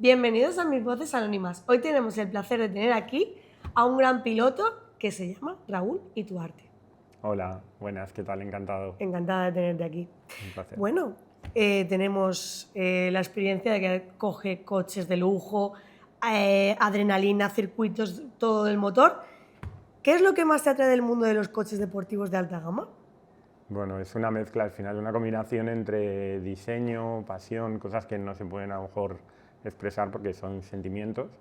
Bienvenidos a Mis Voces Anónimas. Hoy tenemos el placer de tener aquí a un gran piloto que se llama Raúl Ituarte. Hola, buenas, ¿qué tal? Encantado. Encantada de tenerte aquí. Un placer. Bueno, tenemos la experiencia de que coge coches de lujo, adrenalina, circuitos, todo el motor. ¿Qué es lo que más te atrae del mundo de los coches deportivos de alta gama? Bueno, es una mezcla al final, una combinación entre diseño, pasión, cosas que no se pueden a lo mejor expresar porque son sentimientos,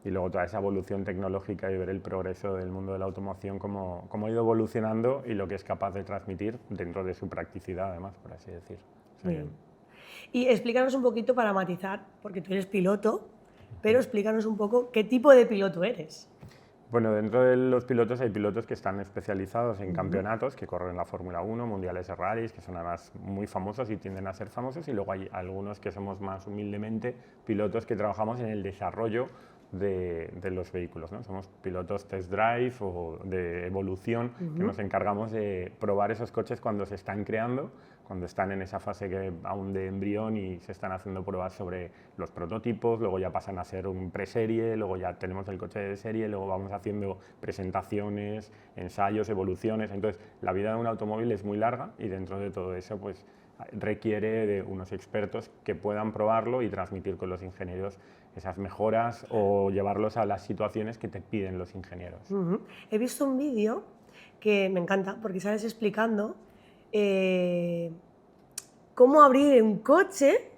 y luego toda esa evolución tecnológica y ver el progreso del mundo de la automoción, cómo ha ido evolucionando y lo que es capaz de transmitir dentro de su practicidad, además, por así decir. O sea, Muy bien. Y explícanos un poquito para matizar, porque tú eres piloto, pero explícanos un poco qué tipo de piloto eres. Bueno, dentro de los pilotos hay pilotos que están especializados en campeonatos, que corren la Fórmula 1, mundiales de rallies, que son además muy famosos y tienden a ser famosos, y luego hay algunos que somos más humildemente pilotos que trabajamos en el desarrollo de los vehículos, ¿no? Somos pilotos test drive o de evolución, que nos encargamos de probar esos coches cuando se están creando, cuando están en esa fase que aún de embrión y se están haciendo pruebas sobre los prototipos, luego ya pasan a ser un preserie, luego ya tenemos el coche de serie, luego vamos haciendo presentaciones, ensayos, evoluciones. Entonces, la vida de un automóvil es muy larga y dentro de todo eso, pues requiere de unos expertos que puedan probarlo y transmitir con los ingenieros esas mejoras o llevarlos a las situaciones que te piden los ingenieros. He visto un vídeo que me encanta porque sales explicando cómo abrir un coche,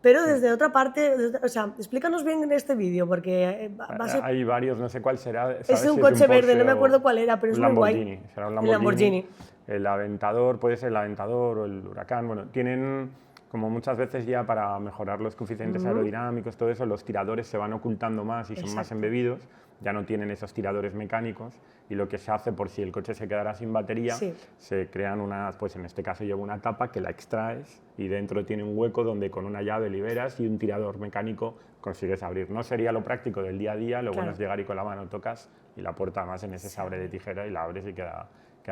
pero desde otra parte. O sea, explícanos bien en este vídeo porque va a ser. Hay varios, no sé cuál será. Es ¿sabes un si coche verde, Porsche no me acuerdo o cuál era, pero es un muy Lamborghini? guay. Será un El Lamborghini. El Aventador, puede ser el Aventador o el Huracán. Bueno, tienen como muchas veces ya para mejorar los coeficientes aerodinámicos, todo eso, los tiradores se van ocultando más y son más Exacto. embebidos, ya no tienen esos tiradores mecánicos, y lo que se hace por si el coche se quedara sin batería, Sí. se crean unas, pues en este caso lleva una tapa que la extraes y dentro tiene un hueco donde con una llave liberas y un tirador mecánico consigues abrir. No sería lo práctico del día a día, lo bueno es llegar y con la mano tocas y la puerta más en ese sabre de tijera y la abres y queda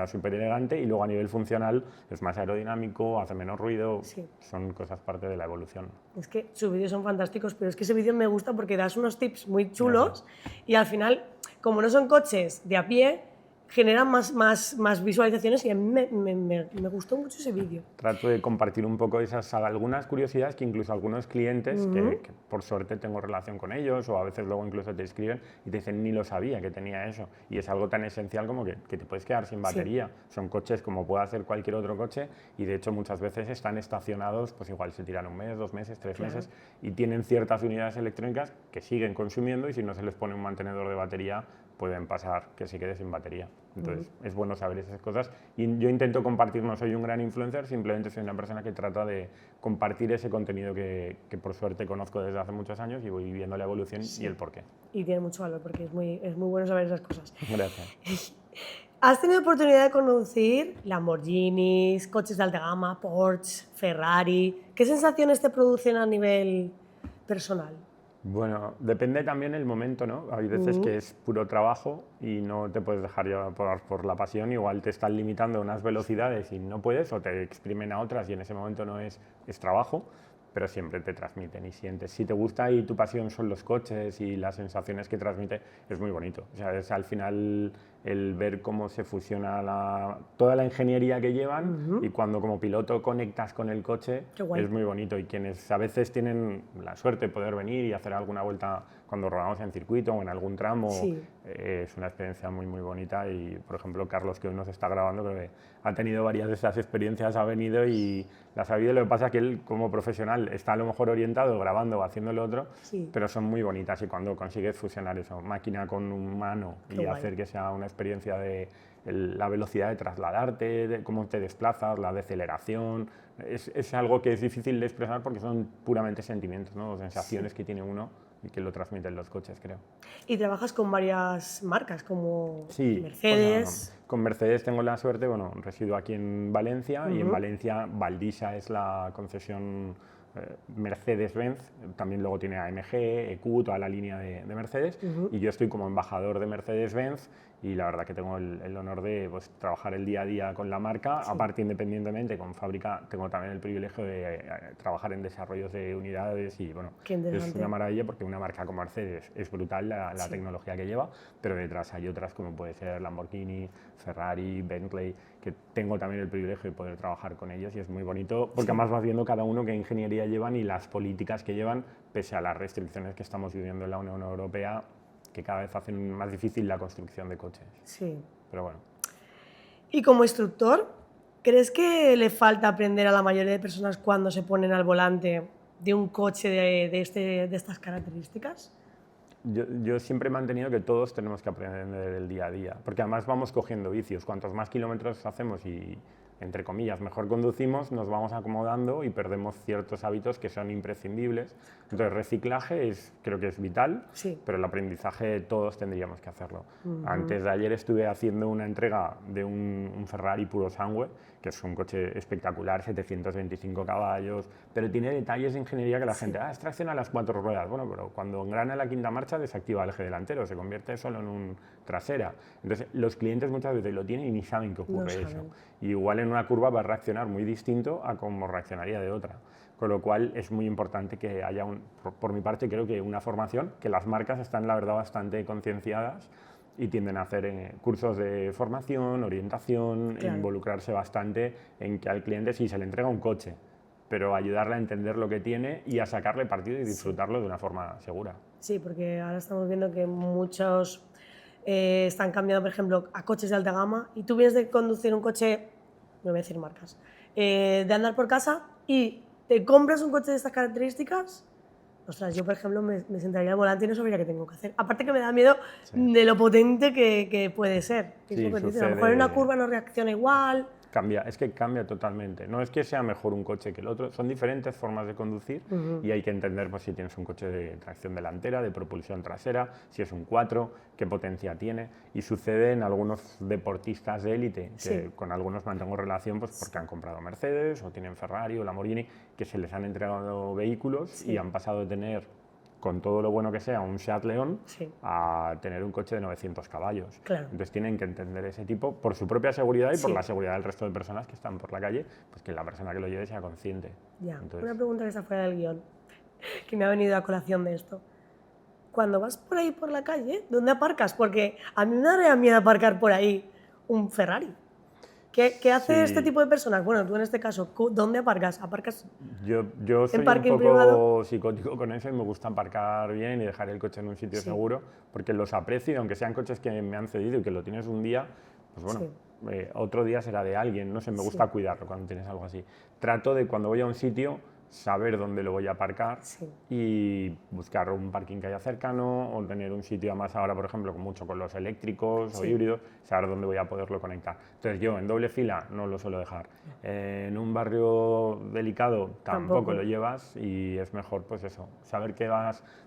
súper elegante, y luego a nivel funcional es más aerodinámico, hace menos ruido, son cosas parte de la evolución. Es que sus vídeos son fantásticos, pero es que ese vídeo me gusta porque das unos tips muy chulos y al final, como no son coches de a pie, generan más visualizaciones y a mí me gustó mucho ese vídeo. Trato de compartir un poco esas algunas curiosidades que incluso algunos clientes, que por suerte tengo relación con ellos, o a veces luego incluso te escriben y te dicen ni lo sabía que tenía eso, y es algo tan esencial como que te puedes quedar sin batería. Son coches como puede hacer cualquier otro coche, y de hecho muchas veces están estacionados, pues igual se tiran un mes, 2 meses, 3 meses, y tienen ciertas unidades electrónicas que siguen consumiendo, y si no se les pone un mantenedor de batería pueden pasar que se quede sin batería. Entonces es bueno saber esas cosas, y yo intento compartir, no soy un gran influencer, simplemente soy una persona que trata de compartir ese contenido que por suerte conozco desde hace muchos años y voy viendo la evolución y el porqué. Y tiene mucho valor porque es muy bueno saber esas cosas. Gracias. ¿Has tenido oportunidad de conducir Lamborghinis, coches de alta gama, Porsche, Ferrari? ¿Qué sensaciones te producen a nivel personal? Bueno, depende también el momento, ¿no? Hay veces que es puro trabajo y no te puedes dejar llevar por la pasión, igual te están limitando a unas velocidades y no puedes, o te exprimen a otras y en ese momento no es trabajo, pero siempre te transmiten y sientes. Si te gusta y tu pasión son los coches y las sensaciones que transmite, es muy bonito. O sea, es al final el ver cómo se fusiona toda la ingeniería que llevan, y cuando como piloto conectas con el coche, es muy bonito. Y quienes a veces tienen la suerte de poder venir y hacer alguna vuelta cuando rodamos en circuito o en algún tramo, es una experiencia muy muy bonita. Y por ejemplo Carlos, que hoy nos está grabando, que ha tenido varias de esas experiencias, ha venido y las ha vivido. Lo que pasa es que él como profesional está a lo mejor orientado grabando o haciendo lo otro, pero son muy bonitas, y cuando consigues fusionar eso, máquina con humano, y hacer que sea una experiencia de la velocidad de trasladarte, de cómo te desplazas, la deceleración, es algo que es difícil de expresar porque son puramente sentimientos, ¿no? Sensaciones que tiene uno y que lo transmiten los coches, creo. Y trabajas con varias marcas como Mercedes. Bueno, con Mercedes tengo la suerte, bueno, resido aquí en Valencia, y en Valencia Valdisa es la concesión Mercedes-Benz, también luego tiene AMG, EQ, toda la línea de Mercedes, y yo estoy como embajador de Mercedes-Benz, y la verdad que tengo el honor de pues, trabajar el día a día con la marca, aparte independientemente con fábrica, tengo también el privilegio de trabajar en desarrollos de unidades y bueno, es una maravilla porque una marca como Mercedes es brutal la tecnología que lleva, pero detrás hay otras como puede ser Lamborghini, Ferrari, Bentley, que tengo también el privilegio de poder trabajar con ellos y es muy bonito porque además vas viendo cada uno qué ingeniería llevan y las políticas que llevan, pese a las restricciones que estamos viviendo en la Unión Europea, que cada vez hacen más difícil la construcción de coches. Sí. Pero bueno. Y como instructor, ¿crees que le falta aprender a la mayoría de personas cuando se ponen al volante de un coche de estas características? Yo siempre he mantenido que todos tenemos que aprender del día a día, porque además vamos cogiendo vicios. Cuantos más kilómetros hacemos y, entre comillas, mejor conducimos, nos vamos acomodando y perdemos ciertos hábitos que son imprescindibles. Entonces, reciclaje creo que es vital, pero el aprendizaje todos tendríamos que hacerlo. Antes de ayer estuve haciendo una entrega de un Ferrari puro sangue, que es un coche espectacular, 725 caballos, pero tiene detalles de ingeniería que la gente, es tracción a las 4 ruedas. Bueno, pero cuando engrana la quinta marcha desactiva el eje delantero, se convierte solo en un trasera. Entonces, los clientes muchas veces lo tienen y ni saben que ocurre eso. Y igual en una curva va a reaccionar muy distinto a como reaccionaría de otra. Con lo cual es muy importante que haya, por mi parte, creo que una formación, que las marcas están, la verdad, bastante concienciadas y tienden a hacer cursos de formación, orientación, involucrarse bastante en que al cliente sí se le entrega un coche, pero ayudarle a entender lo que tiene y a sacarle partido y disfrutarlo de una forma segura. Sí, porque ahora estamos viendo que muchos están cambiando, por ejemplo, a coches de alta gama y tú vienes de conducir un coche, no voy a decir marcas, de andar por casa y te compras un coche de estas características. Ostras, yo, por ejemplo, me sentaría al volante y no sabría qué tengo que hacer. Aparte que me da miedo de lo potente que puede ser. Es lo que dices, a lo mejor en una curva no reacciona igual. Es que cambia totalmente. No es que sea mejor un coche que el otro, son diferentes formas de conducir y hay que entender pues, si tienes un coche de tracción delantera, de propulsión trasera, si es un 4, qué potencia tiene. Y sucede en algunos deportistas de élite, que con algunos mantengo relación pues, porque han comprado Mercedes o tienen Ferrari o Lamborghini, que se les han entregado vehículos y han pasado de tener, con todo lo bueno que sea, un Seat León, a tener un coche de 900 caballos. Entonces tienen que entender ese tipo por su propia seguridad y por la seguridad del resto de personas que están por la calle, pues que la persona que lo lleve sea consciente. Entonces, una pregunta que está fuera del guión, que me ha venido a colación de esto. Cuando vas por ahí por la calle, ¿dónde aparcas? Porque a mí me daría miedo aparcar por ahí un Ferrari. ¿Qué hace este tipo de personas? Bueno, tú en este caso, ¿dónde aparcas? Yo soy un poco privado? Psicótico con eso y me gusta aparcar bien y dejar el coche en un sitio seguro, porque los aprecio y aunque sean coches que me han cedido y que lo tienes un día, pues bueno, otro día será de alguien, no sé, me gusta cuidarlo cuando tienes algo así. Trato de cuando voy a un sitio saber dónde lo voy a aparcar y buscar un parking que haya cercano o tener un sitio, además ahora por ejemplo mucho con los eléctricos o híbridos, saber dónde voy a poderlo conectar. Entonces yo en doble fila no lo suelo dejar. En un barrio delicado tampoco lo llevas y es mejor pues eso, saber que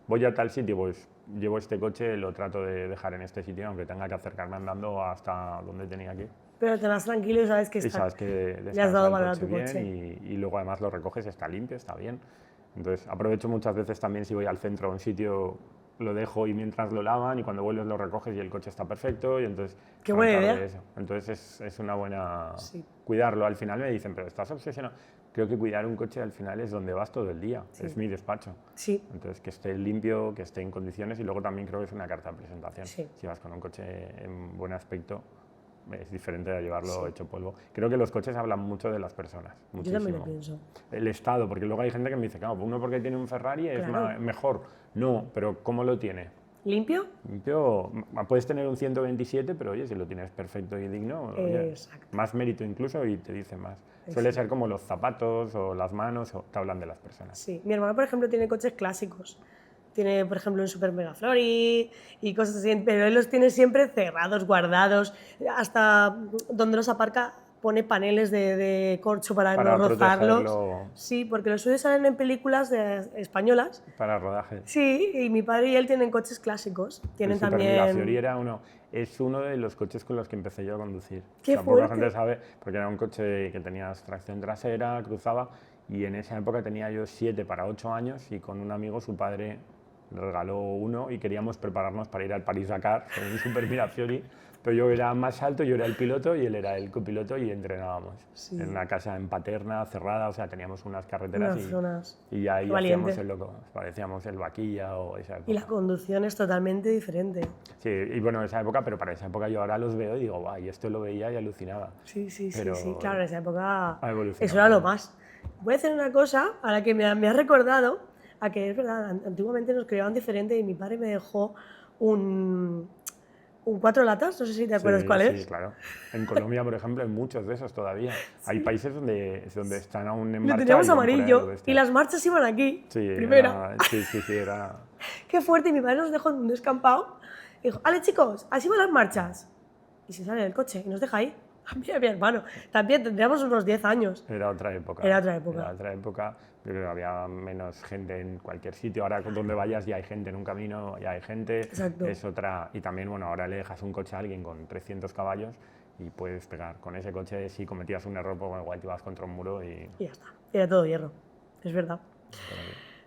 voy a tal sitio, pues llevo este coche, lo trato de dejar en este sitio aunque tenga que acercarme andando hasta donde tenía que ir. Pero te vas tranquilo y sabes que le has dado valor a tu coche. Y luego además lo recoges, está limpio, está bien. Entonces aprovecho muchas veces también si voy al centro a un sitio, lo dejo y mientras lo lavan y cuando vuelves lo recoges y el coche está perfecto y entonces... ¡Qué buena idea! Eso. Entonces es una buena... Cuidarlo. Al final me dicen, pero estás obsesionado. Creo que cuidar un coche al final es donde vas todo el día, es mi despacho. Entonces que esté limpio, que esté en condiciones y luego también creo que es una carta de presentación. Si vas con un coche en buen aspecto, es diferente de llevarlo hecho polvo. Creo que los coches hablan mucho de las personas, muchísimo. Yo también lo pienso. El estado, porque luego hay gente que me dice, claro, uno porque tiene un Ferrari es mejor. No, pero ¿cómo lo tiene? ¿Limpio? Limpio, puedes tener un 127, pero oye, si lo tienes perfecto y digno, oye, más mérito incluso y te dicen más. Suele ser como los zapatos o las manos, o te hablan de las personas. Sí, mi hermano, por ejemplo, tiene coches clásicos. Tiene, por ejemplo, un Super Mega Flori y cosas así, pero él los tiene siempre cerrados, guardados, hasta donde los aparca pone paneles de corcho para no rozarlos. Sí, porque los suyos salen en películas españolas. Para rodaje. Sí, y mi padre y él tienen coches clásicos. Tienen el también... Super Mega Flori es uno de los coches con los que empecé yo a conducir. ¡Qué fuerte! Poca gente sabe, porque era un coche que tenía tracción trasera, cruzaba, y en esa época tenía yo 7 para 8 años y con un amigo, su padre, le regaló uno y queríamos prepararnos para ir al París-Dakar en un Super Mirafiori, pero yo era más alto, yo era el piloto y él era el copiloto y entrenábamos en una casa en Paterna, cerrada, o sea, teníamos unas carreteras Unas zonas. y ahí Qué valiente. hacíamos el loco, parecíamos el vaquilla o esa época. Y la conducción es totalmente diferente. Sí, y bueno, esa época, pero para esa época yo ahora los veo y digo, guay, esto lo veía y alucinaba. Sí, Pero sí, claro, en esa época ha evolucionado. eso era lo más. Voy a hacer una cosa a la que me has recordado, a que es verdad, antiguamente nos criaban diferente y mi padre me dejó un 4 latas, no sé si te acuerdas cuál es. Sí, claro. En Colombia, por ejemplo, hay muchos de esos todavía. Hay países donde están aún en Lo marcha. teníamos y van por ahí a lo amarillo bestia. y las marchas iban aquí, Sí, primera. era... Qué fuerte, y mi padre nos dejó en un descampado y dijo, vale chicos, así van las marchas. Y se sale del coche y nos deja ahí. A mí y a mi hermano. También tendríamos unos 10 años. Era otra época. Era otra época. Era otra época. Yo creo que había menos gente en cualquier sitio. Ahora, donde vayas, ya hay gente en un camino, ya hay gente. Exacto. Es otra... Y también, bueno, ahora le dejas un coche a alguien con 300 caballos y puedes pegar. Con ese coche, si cometías un error, pues bueno, igual te ibas contra un muro y... Y ya está. Era todo hierro. Es verdad.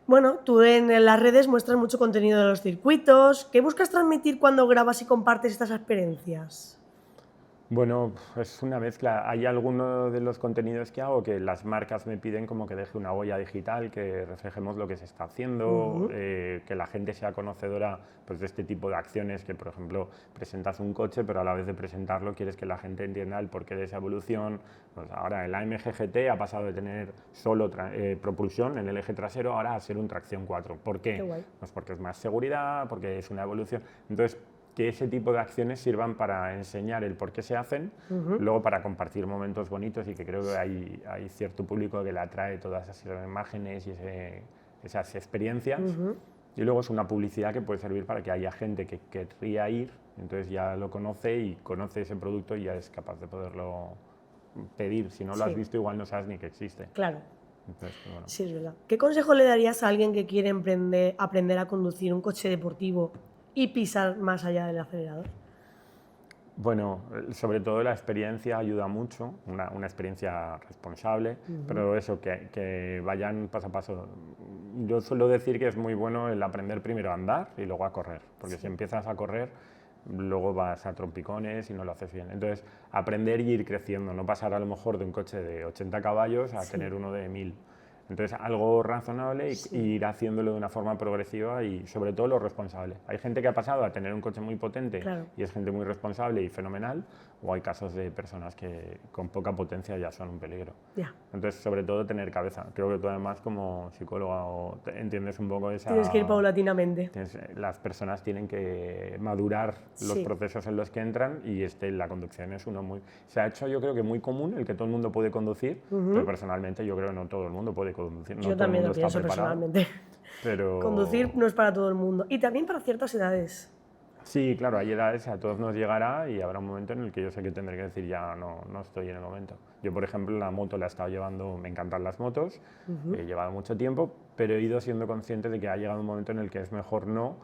Bueno, tú en las redes muestras mucho contenido de los circuitos. ¿Qué buscas transmitir cuando grabas y compartes estas experiencias? Bueno, es una mezcla. Hay algunos de los contenidos que hago que las marcas me piden como que deje una huella digital, que reflejemos lo que se está haciendo, que la gente sea conocedora pues, de este tipo de acciones, que por ejemplo presentas un coche, pero a la vez de presentarlo quieres que la gente entienda el porqué de esa evolución. Pues ahora el AMG GT ha pasado de tener solo propulsión en el eje trasero ahora a ser un tracción 4. ¿Por qué? Qué guay. Pues porque es más seguridad, porque es una evolución. Entonces, que ese tipo de acciones sirvan para enseñar el por qué se hacen, luego para compartir momentos bonitos y que creo que hay cierto público que le atrae todas esas imágenes y esas experiencias. Y luego es una publicidad que puede servir para que haya gente que querría ir, entonces ya lo conoce y conoce ese producto y ya es capaz de poderlo pedir. Si no lo has visto, igual no sabes ni que existe. Claro. Entonces, bueno. Sí, es verdad. ¿Qué consejo le darías a alguien que quiere aprender a conducir un coche deportivo y pisar más allá del acelerador? Bueno, sobre todo la experiencia ayuda mucho, una experiencia responsable, pero eso, que vayan paso a paso. Yo suelo decir que es muy bueno el aprender primero a andar y luego a correr, porque si empiezas a correr, luego vas a trompicones y no lo haces bien. Entonces, aprender y ir creciendo, no pasar a lo mejor de un coche de 80 caballos a tener uno de 1000. Entonces, algo razonable y ir haciéndolo de una forma progresiva y, sobre todo, lo responsable. Hay gente que ha pasado a tener un coche muy potente y es gente muy responsable y fenomenal, o hay casos de personas que con poca potencia ya son un peligro. Entonces, sobre todo, tener cabeza. Creo que tú, además, como psicóloga, entiendes un poco esa... Tienes que ir paulatinamente. Las personas tienen que madurar los procesos en los que entran y la conducción es uno muy... Se ha hecho, yo creo que muy común el que todo el mundo puede conducir, pero personalmente yo creo que no todo el mundo puede conducir. Yo también lo pienso personalmente. Pero... Conducir no es para todo el mundo. Y también para ciertas edades. Sí, claro, hay edades, a todos nos llegará y habrá un momento en el que yo sé que tendré que decir ya no estoy en el momento. Yo, por ejemplo, la moto la he estado llevando, me encantan las motos, he llevado mucho tiempo, pero he ido siendo consciente de que ha llegado un momento en el que es mejor no,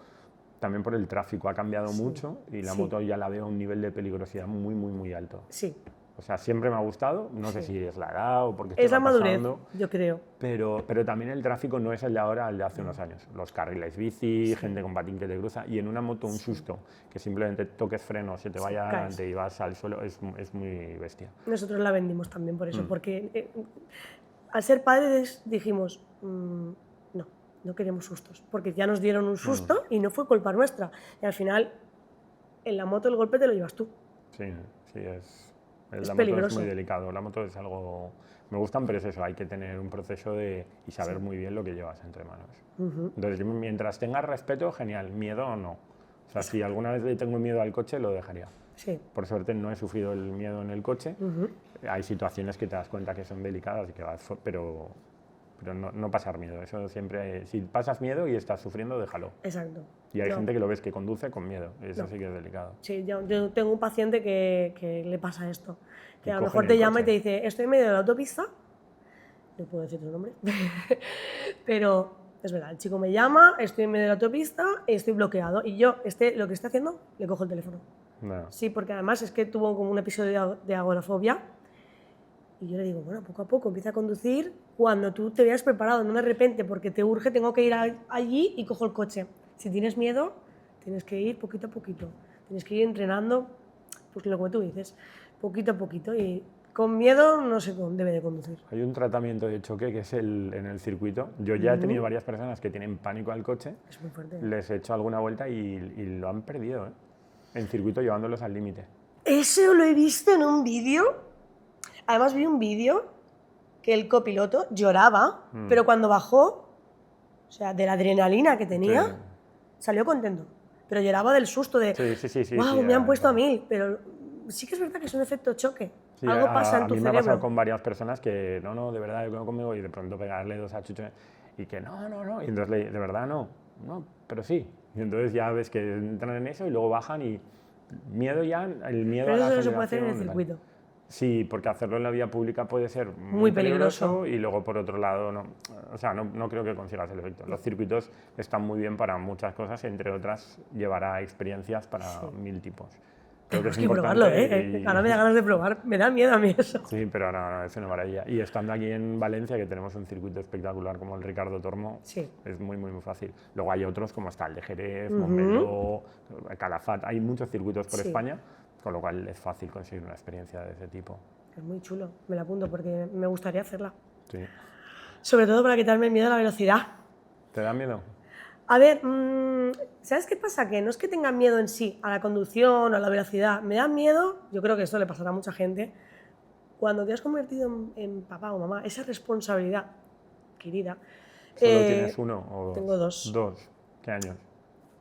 también por el tráfico ha cambiado mucho y la moto ya la veo a un nivel de peligrosidad muy, muy, muy alto. Sí. O sea, siempre me ha gustado, no sé si es la edad o porque es la madurez, yo creo. Pero también el tráfico no es el de ahora, el de hace unos años. Los carriles bici, gente con patín que te cruza, y en una moto un susto, que simplemente toques freno, se te vaya adelante y vas al suelo, es muy bestia. Nosotros la vendimos también por eso, porque al ser padres dijimos, no queremos sustos, porque ya nos dieron un susto y no fue culpa nuestra. Y al final, en la moto el golpe te lo llevas tú. Sí, la peligroso. Moto es muy delicado, la moto es algo... Me gustan, pero es eso, hay que tener un proceso y saber muy bien lo que llevas entre manos. Entonces, mientras tengas respeto, genial, miedo no. O sea, si alguna vez le tengo miedo al coche, lo dejaría. Sí. Por suerte no he sufrido el miedo en el coche. Hay situaciones que te das cuenta que son delicadas, y que pero no pasar miedo. Eso siempre, si pasas miedo y estás sufriendo, déjalo. Exacto. Y hay gente que lo ves que conduce con miedo, y eso sí que es delicado. Sí, yo tengo un paciente que le pasa esto, que a lo mejor te llama y te dice, estoy en medio de la autopista, no puedo decir tu nombre, pero es verdad, el chico me llama, estoy en medio de la autopista, estoy bloqueado, y yo, lo que esté haciendo, le cojo el teléfono. No. Sí, porque además es que tuvo como un episodio de agorafobia, y yo le digo, bueno, poco a poco empieza a conducir cuando tú te veas preparado, no de repente, porque te urge, tengo que ir allí y cojo el coche. Si tienes miedo, tienes que ir poquito a poquito. Tienes que ir entrenando, pues lo que tú dices, poquito a poquito. Y con miedo no se debe de conducir. Hay un tratamiento de choque que es en el circuito. Yo ya he tenido varias personas que tienen pánico al coche. Es muy fuerte. Les he hecho alguna vuelta y lo han perdido, ¿eh? En circuito llevándolos al límite. Eso lo he visto en un vídeo. Además vi un vídeo que el copiloto lloraba, pero cuando bajó, o sea, de la adrenalina que tenía, Sí. salió contento. Pero lloraba del susto de, Sí, wow, sí, me han puesto a 1000. Pero sí que es verdad que es un efecto choque. Sí, Algo pasa en tu a mí me ha pasado cerebro. con varias personas que, no, de verdad, yo vengo conmigo y de pronto pegarle 2 achuchones y que no. Y entonces, de verdad, no, pero sí. Y entonces ya ves que entran en eso y luego bajan y miedo ya, el miedo Pero a la eso no se puede hacer en el aceleración, circuito. Sí, porque hacerlo en la vía pública puede ser Muy peligroso. y luego por otro lado no, o sea, no creo que consigas el efecto. Los circuitos están muy bien para muchas cosas, entre otras llevará experiencias para 1000 tipos. Creo Tenemos que probarlo, ¿eh? Ahora me da ganas de probar, me da miedo a mí eso. Sí, pero no, es una maravilla. Y estando aquí en Valencia, que tenemos un circuito espectacular como el Ricardo Tormo, Sí. es muy fácil. Luego hay otros como está el de Jerez, Montmeló, Calafat, hay muchos circuitos por Sí. España, con lo cual es fácil conseguir una experiencia de ese tipo. Es muy chulo, me la apunto porque me gustaría hacerla. Sí. Sobre todo para quitarme el miedo a la velocidad. ¿Te da miedo? A ver, ¿sabes qué pasa? Que no es que tenga miedo en sí a la conducción o a la velocidad. Me da miedo, yo creo que esto le pasará a mucha gente, cuando te has convertido en papá o mamá, esa responsabilidad adquirida. ¿Solo tienes uno o dos? Tengo 2. 2. ¿Qué años?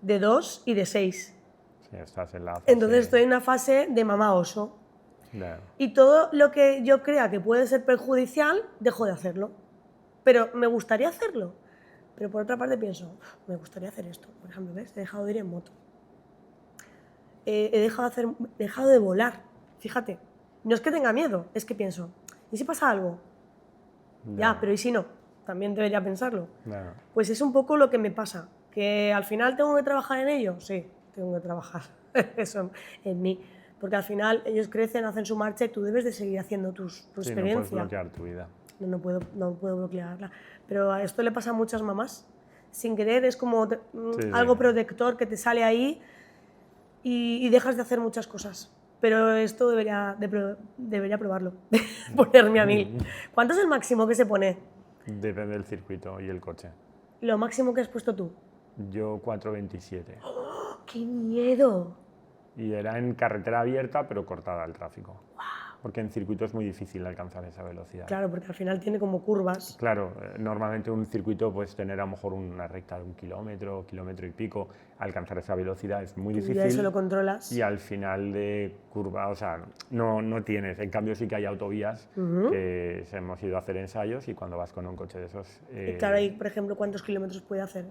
De 2 y de 6. Sí, estás en la fase... Entonces estoy en una fase de mamá oso. Ya. Y todo lo que yo crea que puede ser perjudicial, dejo de hacerlo. Pero me gustaría hacerlo. Pero por otra parte pienso, me gustaría hacer esto. Por ejemplo, ¿ves? He dejado de ir en moto. He dejado de volar. Fíjate. No es que tenga miedo, es que pienso, ¿y si pasa algo? Ya, pero ¿y si no? También debería pensarlo. Ya. Pues es un poco lo que me pasa. ¿Que al final tengo que trabajar en ello? Sí, tengo que trabajar eso en mí. Porque al final ellos crecen, hacen su marcha y tú debes de seguir haciendo tu Sí, no puedes experiencia. bloquear tu vida. No puedo bloquearla. Pero a esto le pasa a muchas mamás. Sin querer es como algo protector que te sale ahí y dejas de hacer muchas cosas. Pero esto debería probarlo, ponerme a 1000. ¿Cuánto es el máximo que se pone? Depende del circuito y el coche. Lo máximo que has puesto tú. Yo 4.27. ¡Oh, ¡qué miedo! Y era en carretera abierta, pero cortada al tráfico. Porque en circuito es muy difícil alcanzar esa velocidad. Claro, porque al final tiene como curvas. Claro, normalmente un circuito puedes tener a lo mejor una recta de 1 kilómetro, kilómetro y pico. Alcanzar esa velocidad es muy difícil. Ya eso lo controlas. Y al final de curva, o sea, no tienes. En cambio sí que hay autovías que hemos ido a hacer ensayos y cuando vas con un coche de esos... Y claro, ahí, por ejemplo, ¿cuántos kilómetros puede hacer?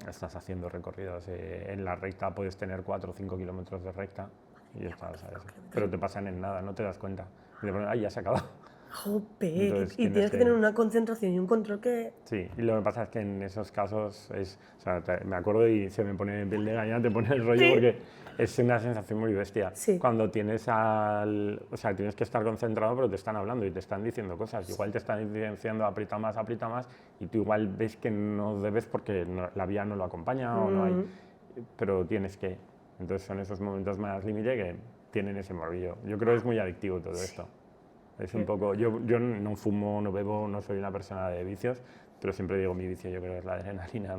Estás haciendo recorridos. En la recta puedes tener 4 o 5 kilómetros de recta y ya está, ¿sabes? Pero te pasan en nada, no te das cuenta. Y de pronto, ¡ay, ya se acaba! ¡Jope! Entonces, Y tienes que tener una concentración y un control que... Sí, y lo que pasa es que en esos casos o sea, me acuerdo y se me pone piel de gallina, te pone el rollo Sí. porque es una sensación muy bestia. Sí. Cuando tienes o sea, tienes que estar concentrado, pero te están hablando y te están diciendo cosas. Igual te están diciendo aprieta más, y tú igual ves que no debes porque la vía no lo acompaña o no hay, pero tienes que. Entonces son esos momentos más límite que tienen ese morbillo. Yo creo que es muy adictivo todo esto. Es un poco, yo no fumo, no bebo, no soy una persona de vicios, pero siempre digo mi vicio, yo creo que es la adrenalina,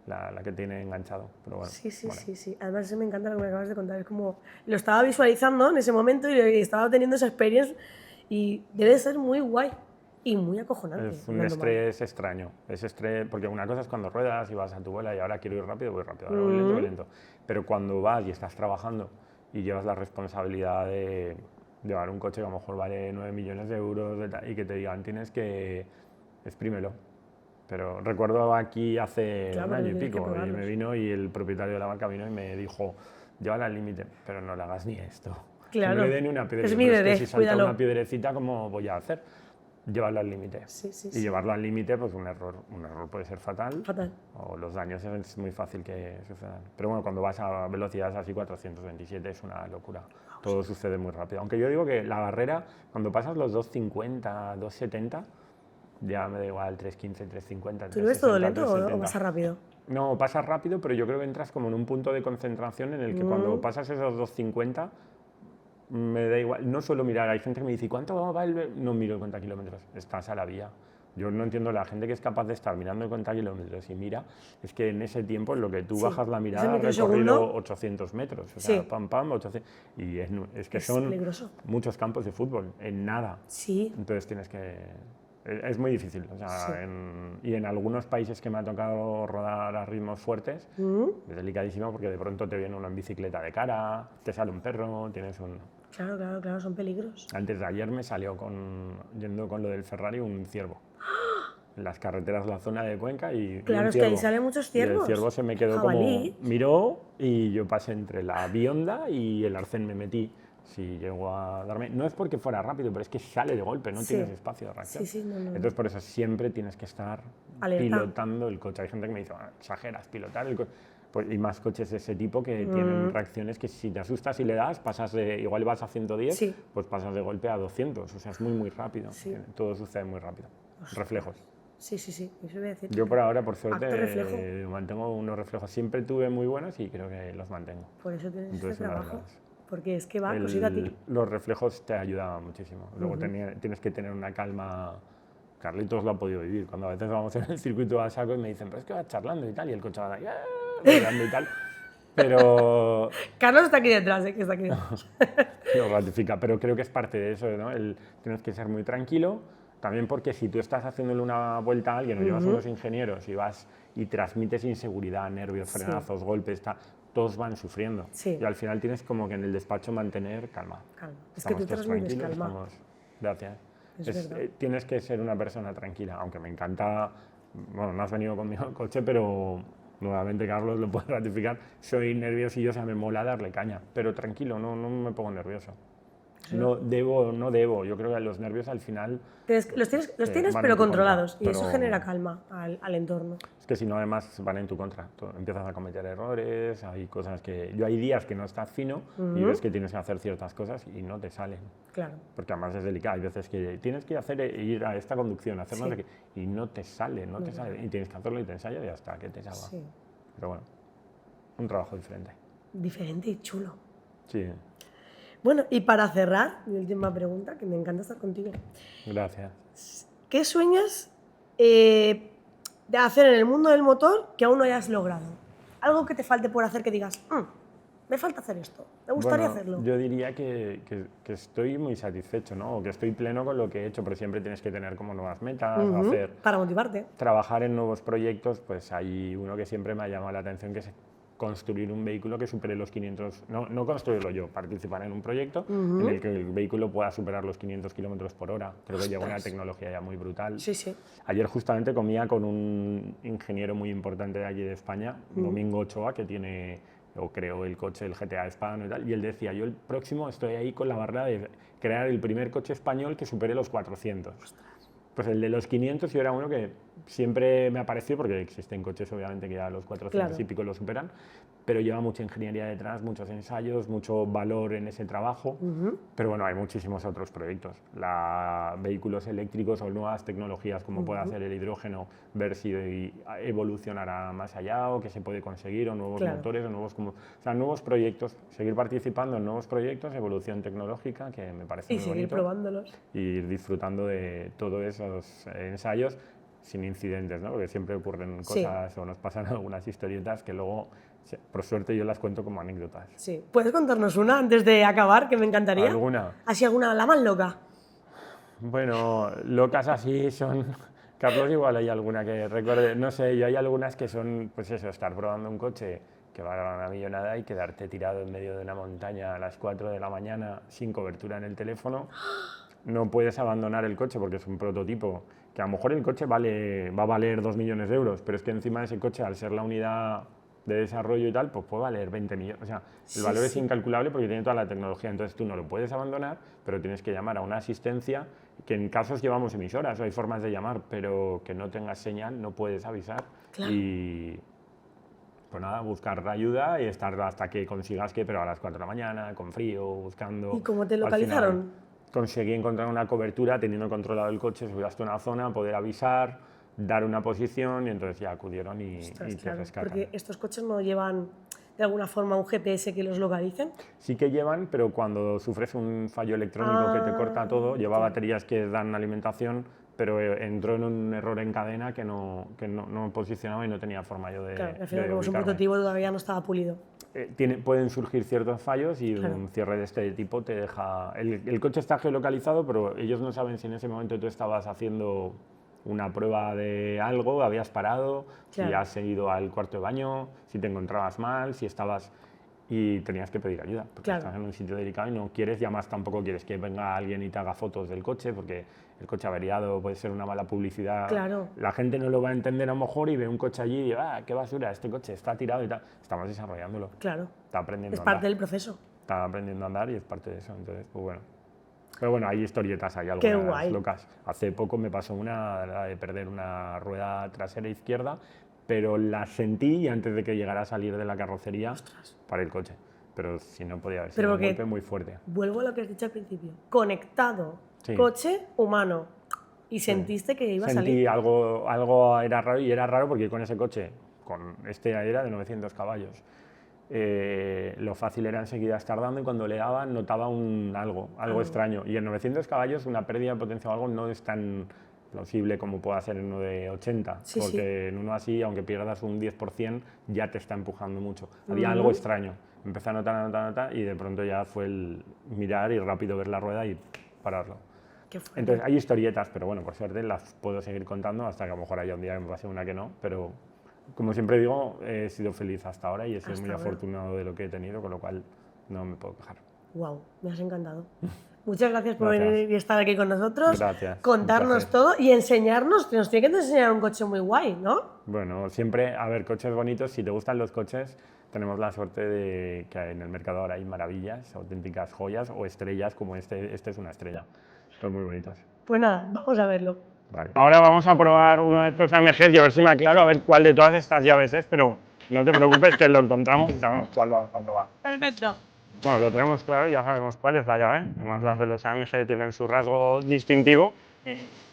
la que tiene enganchado. Pero bueno, Sí. Además, eso me encanta lo que me acabas de contar. Es como, lo estaba visualizando en ese momento y estaba teniendo esa experiencia y debe ser muy guay y muy acojonante. Es un estrés extraño. Es estrés, porque una cosa es cuando ruedas y vas a tu bola y ahora quiero ir rápido, voy rápido, ahora voy lento. Pero cuando vas y estás trabajando y llevas la responsabilidad de llevar un coche que a lo mejor vale 9 millones de euros y que te digan tienes que exprímelo. Pero recuerdo aquí hace un año y pico y me vino y el propietario de la marca vino y me dijo llévala al límite, pero no le hagas ni esto. Claro. No le dé ni una piedrecita. Es mi bebé, es que si salta cuídalo. una piedrecita, ¿cómo voy a hacer? Llevarlo al límite. Y llevarlo al límite, pues un error puede ser fatal. O los daños es muy fácil que sucedan. Pero bueno, cuando vas a velocidades así, 427 es una locura. Todo sucede muy rápido. Aunque yo digo que la barrera, cuando pasas los 250, 270, ya me da igual 315, 350. ¿Tú lo ves todo lento o vas rápido? No, pasas rápido, pero yo creo que entras como en un punto de concentración en el que cuando pasas esos 250, me da igual, no suelo mirar, hay gente que me dice, ¿cuánto va el...? No miro el cuenta kilómetros, estás a la vía. Yo no entiendo la gente que es capaz de estar mirando el cuenta kilómetros y mira, es que en ese tiempo en lo que tú bajas la mirada has recorrido 800 metros, o sea, pam, pam, 800, y es que son peligroso. muchos campos de fútbol, en nada. Sí. Entonces tienes que... Es muy difícil, o sea, y en algunos países que me ha tocado rodar a ritmos fuertes, es delicadísimo porque de pronto te viene uno en bicicleta de cara, te sale un perro, tienes un... Claro, son peligros. Antes de ayer me salió yendo con lo del Ferrari un ciervo. En las carreteras de la zona de Cuenca y claro, un es que ahí salen muchos ciervos. Y el ciervo se me quedó jabalí. como... Miró y yo pasé entre la bionda y el arcén me metí. Si llego a darme... No es porque fuera rápido, pero es que sale de golpe, no tienes espacio de reacción. No. Entonces por eso siempre tienes que estar pilotando el coche. Hay gente que me dice, exageras, pilotar el coche. Pues, y más coches de ese tipo que tienen reacciones que si te asustas y le das, pasas de... Igual vas a 110, pues pasas de golpe a 200. O sea, es muy rápido. Todo sucede muy rápido. Reflejos. Sí, eso voy a decir. Yo por ahora, por suerte, mantengo unos reflejos. Siempre tuve muy buenos y creo que los mantengo. Por eso tienes este trabajo. Porque es que va cosita a ti. Los reflejos te ayudaban muchísimo. Luego tienes que tener una calma. Carlitos lo ha podido vivir. Cuando a veces vamos en el circuito a saco y me dicen, pero es que vas charlando y tal, y el coche va ahí, y tal. Pero... Carlos está aquí detrás, que está aquí detrás. Lo ratifica, pero creo que es parte de eso, ¿no? Tienes que ser muy tranquilo. También porque si tú estás haciéndole una vuelta a alguien o llevas unos ingenieros y vas y transmites inseguridad, nervios, frenazos, golpes, todos van sufriendo. Y al final tienes como que en el despacho mantener calma. Es que tú transmites calma. Gracias. Tienes que ser una persona tranquila, aunque me encanta... Bueno, no has venido conmigo al coche, pero nuevamente Carlos lo puede ratificar. Soy nerviosillo, o sea, me mola darle caña, pero tranquilo, no me pongo nervioso. No debo. Yo creo que los nervios al final... Los tienes pero controlados y eso genera calma al entorno. Es que si no, además van en tu contra. Empiezas a cometer errores, hay cosas que... Hay días que no estás fino y ves que tienes que hacer ciertas cosas y no te salen. Claro. Porque además es delicado. Hay veces que tienes que ir a esta conducción, hacer no sé qué, y no te sale. Y tienes que hacerlo y te ensayas y hasta que te salga. Pero bueno, un trabajo diferente. Diferente y chulo. Sí. Bueno, y para cerrar, mi última pregunta, que me encanta estar contigo. Gracias. ¿Qué sueñas de hacer en el mundo del motor que aún no hayas logrado? Algo que te falte por hacer que digas, me falta hacer esto, me gustaría hacerlo. Yo diría que estoy muy satisfecho, ¿no? O que estoy pleno con lo que he hecho, pero siempre tienes que tener como nuevas metas, para motivarte. Trabajar en nuevos proyectos, pues hay uno que siempre me ha llamado la atención, que es construir un vehículo que supere los 500, no construirlo yo, participar en un proyecto en el que el vehículo pueda superar los 500 kilómetros por hora. Creo que llega una tecnología ya muy brutal. Sí. Ayer justamente comía con un ingeniero muy importante de allí de España, Domingo Ochoa, que tiene, o creó el coche, el GTA hispano y tal, y él decía, yo el próximo estoy ahí con la barrera de crear el primer coche español que supere los 400. Pues el de los 500 yo era uno que siempre me ha parecido, porque existen coches obviamente que ya los 400 y pico lo superan, pero lleva mucha ingeniería detrás, muchos ensayos, mucho valor en ese trabajo, pero bueno, hay muchísimos otros proyectos. Vehículos eléctricos o nuevas tecnologías como puede hacer el hidrógeno, ver si evolucionará más allá o qué se puede conseguir, o nuevos motores, o nuevos proyectos, seguir participando en nuevos proyectos, evolución tecnológica, que me parece muy bonito. Y seguir probándolos. Y ir disfrutando de todos esos ensayos sin incidentes, ¿no? Porque siempre ocurren cosas o nos pasan algunas historietas que luego, por suerte, yo las cuento como anécdotas. Sí. ¿Puedes contarnos una antes de acabar, que me encantaría? ¿Alguna? ¿Así alguna, la más loca? Bueno, locas así son... Carlos, igual hay alguna que recuerde, no sé, yo hay algunas que son, pues eso, estar probando un coche que va a una millonada y quedarte tirado en medio de una montaña a las 4 de la mañana sin cobertura en el teléfono. No puedes abandonar el coche porque es un prototipo, que a lo mejor el coche va a valer 2 millones de euros, pero es que encima de ese coche, al ser la unidad de desarrollo y tal, pues puede valer 20 millones. O sea, el valor es incalculable porque tiene toda la tecnología, entonces tú no lo puedes abandonar, pero tienes que llamar a una asistencia, que en casos llevamos emisoras, o hay formas de llamar, pero que no tengas señal, no puedes avisar. Y pues nada, buscar ayuda y estar hasta que consigas pero a las 4 de la mañana, con frío, buscando... ¿Y cómo te localizaron? Conseguí encontrar una cobertura, teniendo controlado el coche, subir hasta una zona, poder avisar, dar una posición y entonces ya acudieron y Ostras, te claro, rescatan. porque estos coches no llevan de alguna forma un GPS que los localicen. Sí que llevan, pero cuando sufres un fallo electrónico que te corta todo, lleva claro. baterías que dan alimentación, pero entró en un error en cadena que no posicionaba y no tenía forma yo de, Claro, al final, de como es un ubicarme. prototipo, todavía no estaba pulido. Pueden surgir ciertos fallos y Claro. un cierre de este tipo te deja... El coche está geolocalizado, pero ellos no saben si en ese momento tú estabas haciendo una prueba de algo, habías parado, si Claro. has ido al cuarto de baño, si te encontrabas mal, si estabas... Y tenías que pedir ayuda, porque Claro. estás en un sitio delicado y no quieres, y además tampoco quieres que venga alguien y te haga fotos del coche, porque el coche averiado puede ser una mala publicidad. Claro. La gente no lo va a entender a lo mejor y ve un coche allí y dice, qué basura, este coche está tirado y tal. Estamos desarrollándolo. Claro. Está aprendiendo Es a andar. parte del proceso. Está aprendiendo a andar y es parte de eso, entonces, pues bueno. Pero bueno, hay historietas, hay Qué algunas guay. locas. Hace poco me pasó una, la de perder una rueda trasera izquierda, pero la sentí y antes de que llegara a salir de la carrocería, paré el coche. Pero si no podía haber sido Pero un porque golpe muy fuerte. vuelvo a lo que has dicho al principio. Conectado, Sí. coche, humano. Y sentiste que iba a Sentí salir. algo era raro y era raro porque con ese coche, con este era de 900 caballos, lo fácil era enseguida estar dando y cuando le daba notaba algo extraño. Y en 900 caballos una pérdida de potencia o algo no es tan plausible como puede ser en uno de 80, Sí, porque sí. en uno así, aunque pierdas un 10%, ya te está empujando mucho. Había algo extraño. Empecé a notar y de pronto ya fue el mirar y rápido ver la rueda y pararlo. Qué fuerte. Entonces hay historietas, pero bueno, por suerte las puedo seguir contando hasta que a lo mejor haya un día que me pase una que no, pero como siempre digo, he sido feliz hasta ahora y he sido Hasta muy ahora. afortunado de lo que he tenido, con lo cual no me puedo quejar. Wow, me has encantado. Muchas gracias por Gracias. venir y estar aquí con nosotros. Gracias, un Contarnos placer. todo y enseñarnos, que nos tiene que enseñar un coche muy guay, ¿no? Bueno, siempre, a ver, coches bonitos, si te gustan los coches, tenemos la suerte de que en el mercado ahora hay maravillas, auténticas joyas o estrellas como este es una estrella. Son muy bonitos. Pues nada, vamos a verlo. Vale. Ahora vamos a probar uno de estos AMGs y a ver si me aclaro a ver cuál de todas estas llaves es, pero no te preocupes que lo encontramos y sabemos cuándo va. Perfecto. Bueno, lo tenemos claro y ya sabemos cuál es la llave. Además las de los AMG tienen su rasgo distintivo,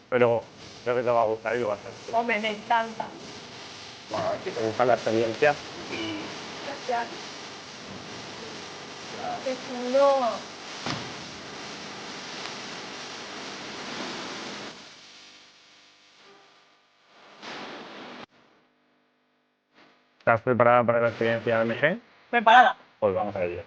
pero creo que te va a gustar y lo va a hacer. Hombre, me encanta. Bueno, si te gusta la experiencia. Gracias. Qué chulo. ¿Estás preparada para la experiencia AMG? Preparada. Pues vamos a ello.